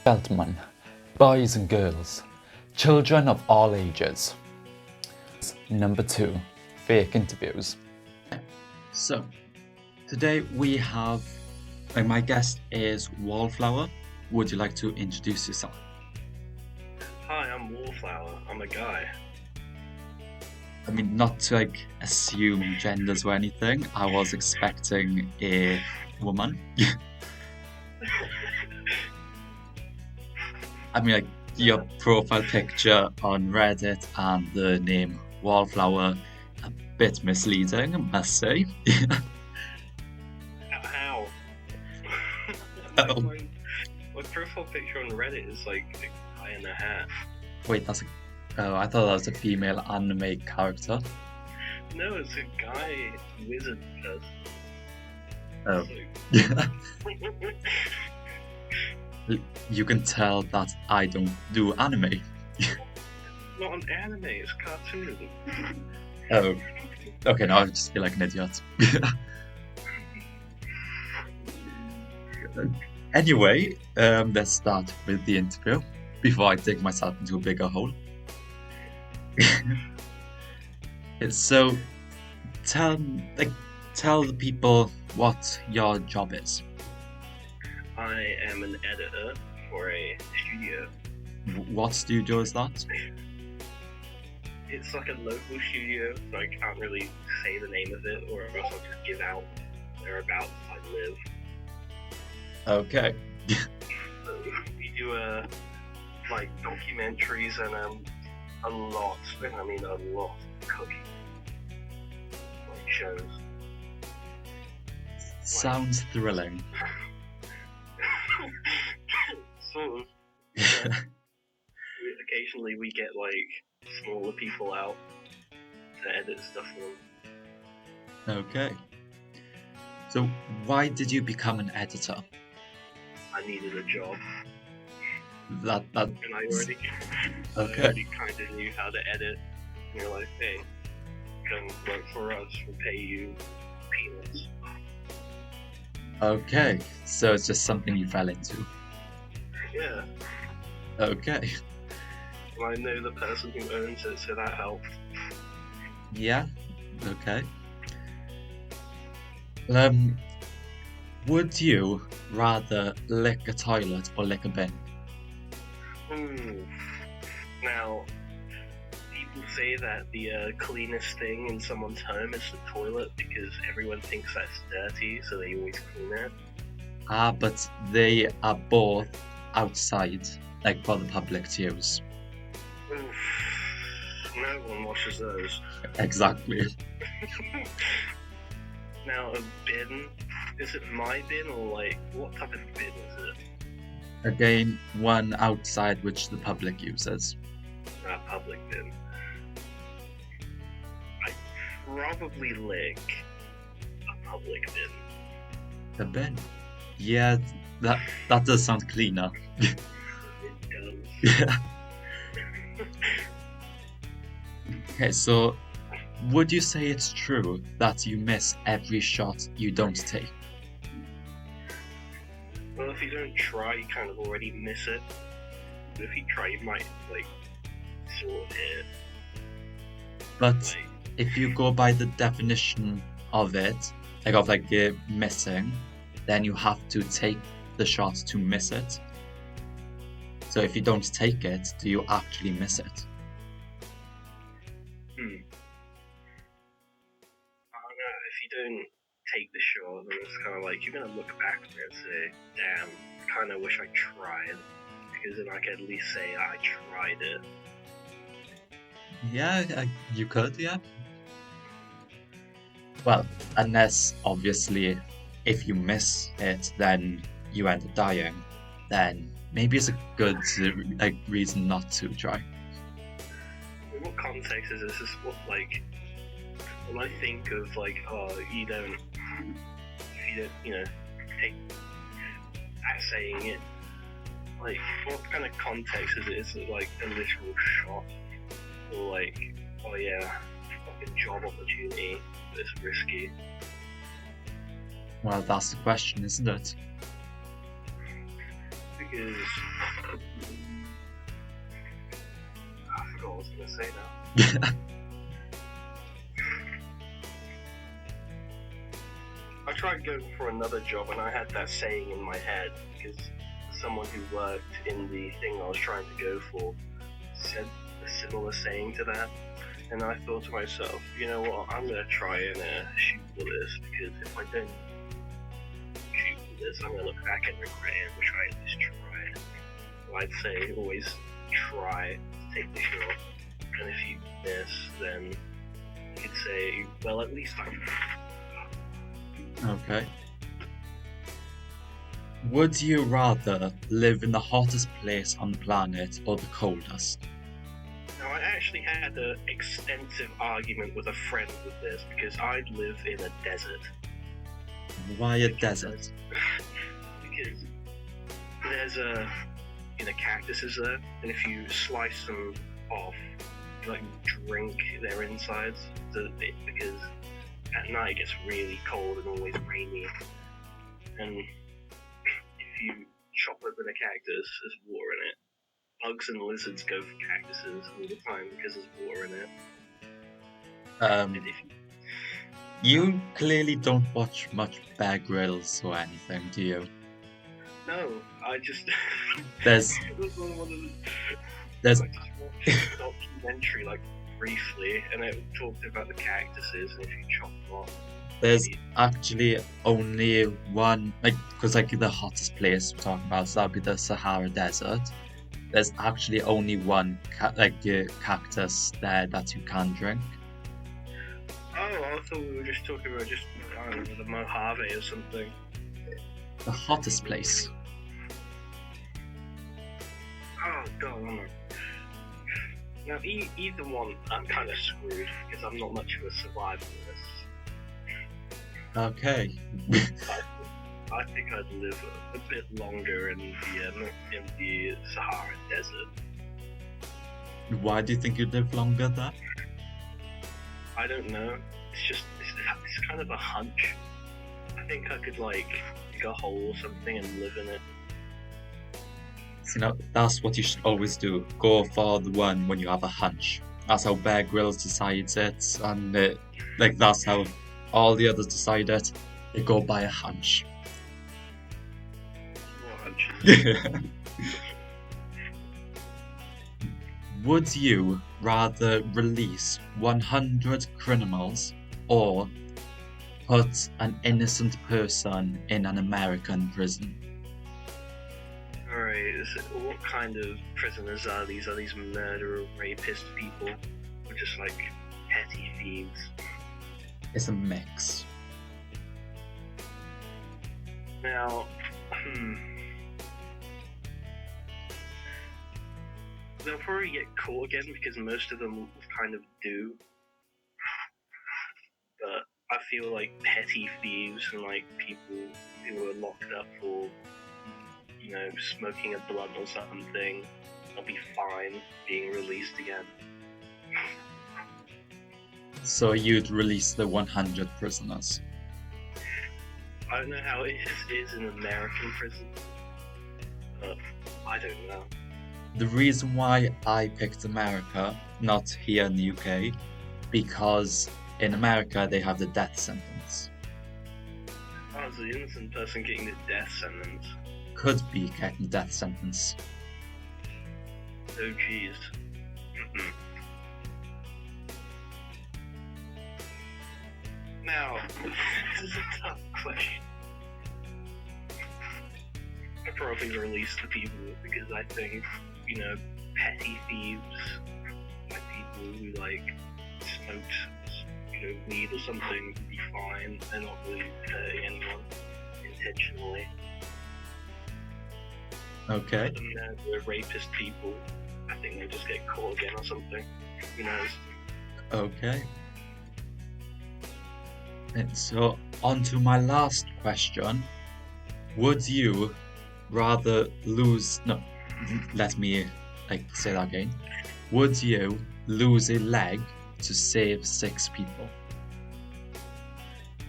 Gentlemen, boys and girls, children of all ages. Number 2, fake interviews. So, today we have, my guest is Wallflower. Would you like to introduce yourself? Hi, I'm Wallflower. I'm a guy. I mean, not to assume genders or anything. I was expecting a woman. I mean, your profile picture on Reddit and the name Wallflower, a bit misleading, I must say. How? Oh. My profile picture on Reddit is like a guy in a hat. Wait, I thought that was a female anime character. No, it's a guy wizard person. Oh. You can tell that I don't do anime. Not an anime, it's cartoon. Oh. Okay, now I just feel like an idiot. Anyway, let's start with the interview before I dig myself into a bigger hole. So, tell the people what your job is. I am an editor for a studio. What studio is that? It's like a local studio, so I can't really say the name of it, or else I'll just give out whereabouts I live. Okay. So we do like documentaries and a lot of cooking like shows. Sounds thrilling. Sort of. Occasionally we get like smaller people out to edit stuff for them. Okay. So why did you become an editor? I needed a job. That And I already okay. kind of knew how to edit. And you're like, hey, come work for us, we'll pay you peanuts. Okay. So it's just something you fell into. Yeah. Okay. And I know the person who owns it, so that helped. Yeah. Okay. Would you rather lick a toilet or lick a bin? Now, people say that the cleanest thing in someone's home is the toilet because everyone thinks that's dirty, so they always clean it. But they are both outside, like for the public to use. No one washes those. Exactly. Now, a bin, is it my bin or like, what type of bin is it? Again, one outside which the public uses. A public bin. I probably lick a public bin. The bin? Yeah, that does sound cleaner. It does. Yeah. Okay, so would you say it's true that you miss every shot you don't take? Well, if you don't try, you kind of already miss it. But if you try, you might, like, sort of hit it. But Like, if you go by the definition of it, missing, then you have to take the shot to miss it. So if you don't take it, do you actually miss it? I don't know, if you don't take the shot, then it's kind of like, you're going to look back on it and say, damn, I kind of wish I tried. Because then I could at least say I tried it. Yeah, you could, yeah. Well, unless, obviously, if you miss it, then you end up dying, then maybe it's a good reason not to try. In what context is this? Is what, like, when I think of, like, if you don't, take at saying it, like, what kind of context is it? Is it, like, a literal shot? Or, like, oh yeah, fucking job opportunity, but it's risky? Well, that's the question, isn't it? because I forgot what I was gonna say now. I tried going for another job and I had that saying in my head because someone who worked in the thing I was trying to go for said a similar saying to that. And I thought to myself, you know what, I'm going to try and shoot for this, because if I don't shoot for this, I'm going to look back and regret it, which I at least tried. So I'd say always try to take the shot, and if you miss, then you could say, well, at least I tried. Okay. Would you rather live in the hottest place on the planet or the coldest? Now, I actually had an extensive argument with a friend with this, because I'd live in a desert. Why a desert? Because there's cactuses there, and if you slice them off, you like drink their insides, because at night it gets really cold and always rainy, and if you chop open a cactus, there's water in it. Bugs and lizards go for cactuses all the time because there's water in it. And if You clearly don't watch much Bear Grylls or anything, do you? No, I just There's I just watched a documentary like briefly, and it talked about the cactuses, and if you chop them off. there's actually only one, because the hottest place we're talking about, so that'd be the Sahara Desert. There's actually only one cactus there that you can drink. Oh, I thought we were just talking about I don't know, the Mojave or something. The hottest place. Oh god, I'm not. Now, either one, I'm kind of screwed because I'm not much of a survivalist. Okay. I think I'd live a bit longer in the Sahara Desert. Why do you think you'd live longer there? I don't know. It's kind of a hunch. I think I could dig a hole or something and live in it. That's what you should always do. Go for the one when you have a hunch. That's how Bear Grylls decides it, and that's how all the others decide it. They go by a hunch. More hunches. Would you rather release 100 criminals or put an innocent person in an American prison? Alright, what kind of prisoners are these? Are these murderer, rapist people? Or just petty thieves? It's a mix. Now, they'll probably get caught again because most of them kind of do. But I feel like petty thieves and people who are locked up for, smoking a blunt or something, they'll be fine being released again. So you'd release the 100 prisoners? I don't know how it is in American prison, but I don't know. The reason why I picked America, not here in the UK, because in America they have the death sentence. Oh, it's the innocent person getting the death sentence. Could be getting the death sentence. Oh jeez. Now, this is a tough question. I'd probably release the people because I think, petty thieves, people who smoked, weed or something would be fine. They're not really hurting anyone intentionally. Okay. And the rapist people, I think they just get caught again or something. Who knows? Okay. And so, on to my last question. Would you rather lose... No, let me say that again. Would you lose a leg to save 6 people?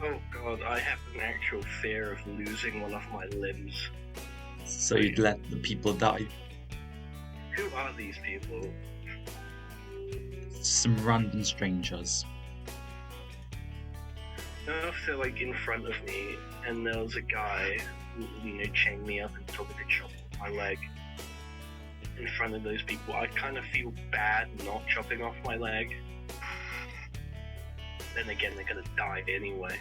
Oh god, I have an actual fear of losing one of my limbs. So you'd let the people die? Who are these people? Some random strangers. Now, if they're like in front of me, and there was a guy who, chained me up and told me to chop off my leg in front of those people, I kind of feel bad not chopping off my leg. Then again, they're gonna die anyway.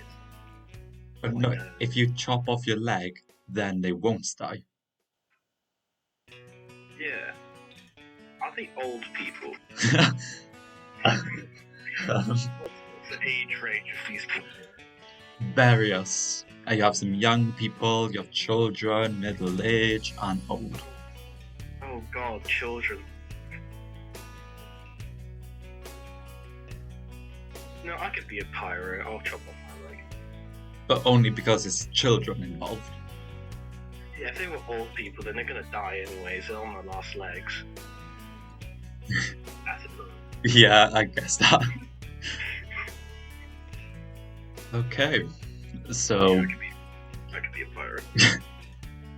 But no, if you chop off your leg, then they won't die. Yeah. Are they old people? What's the age range of these people? Various. You have some young people, you have children, middle age, and old. Oh god, children. No, I could be a pirate. I'll chop off my leg. But only because it's children involved. Yeah, if they were old people, then they're gonna die anyways. They're on their last legs. That's a no. Yeah, I guess that. Okay, so Yeah, I could be a pirate.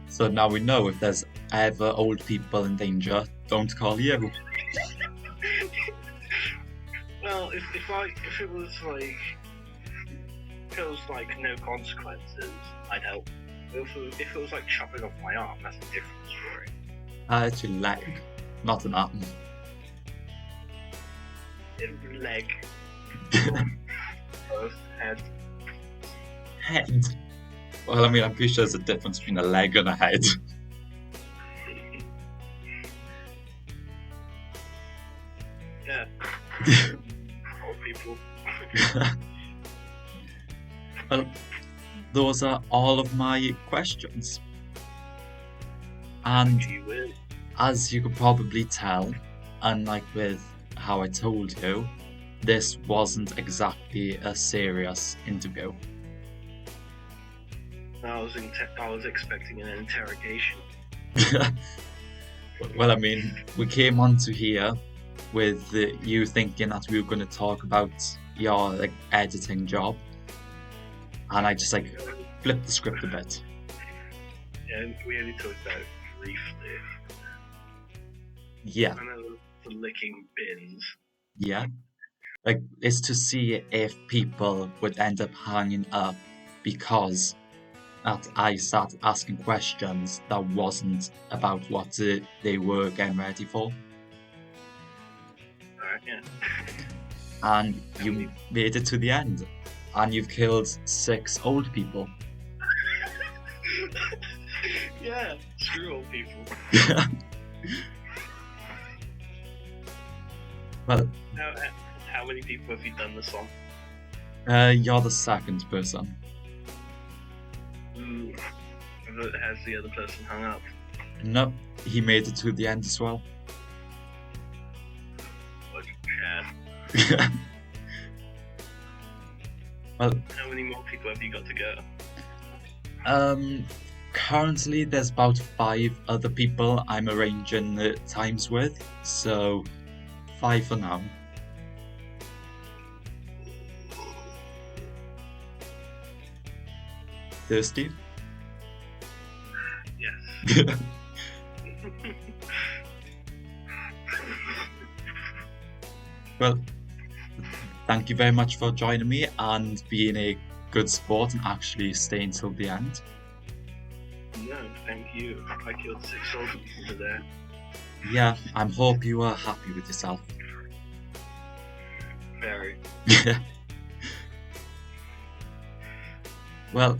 so now we know if there's ever old people in danger, don't call you. Well, if it was like no consequences, I'd help. If it was like chopping off my arm, that's a different story. It's your leg, not an arm. Leg. Head. Head? Well, I mean, I'm pretty sure there's a difference between a leg and a head. Yeah. Old people. Well, those are all of my questions. And Gee whiz. as you could probably tell, unlike with how I told you, this wasn't exactly a serious interview. I was expecting an interrogation. Well, I mean, we came onto here with you thinking that we were going to talk about your editing job, and I just flipped the script a bit. Yeah, we only talked about it briefly. Yeah, I know the licking bins. yeah. It's to see if people would end up hanging up because that I started asking questions that wasn't about what they were getting ready for. Alright, yeah. And you made it to the end, and you've killed 6 old people. Yeah, screw old people. Well, How many people have you done this on? you're the second person. Ooh. Has the other person hung up? No, he made it to the end as well. Like, Chad. Well, How many more people have you got to go? currently there's about 5 other people I'm arranging the times with, so 5 for now. Thirsty? Yes. Well, thank you very much for joining me and being a good sport and actually staying till the end. No, thank you. I killed 6 old people today. Yeah, I hope you are happy with yourself. Very. Well,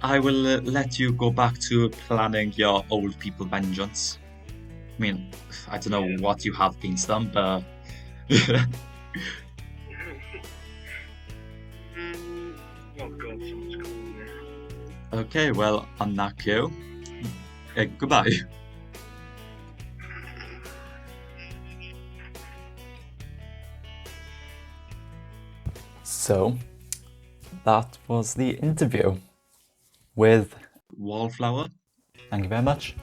I will let you go back to planning your old people vengeance. I mean, I don't know what you have against them, but... Oh god, someone's calling me. Okay, well, on that cue, goodbye. So, that was the interview with Wallflower. Thank you very much.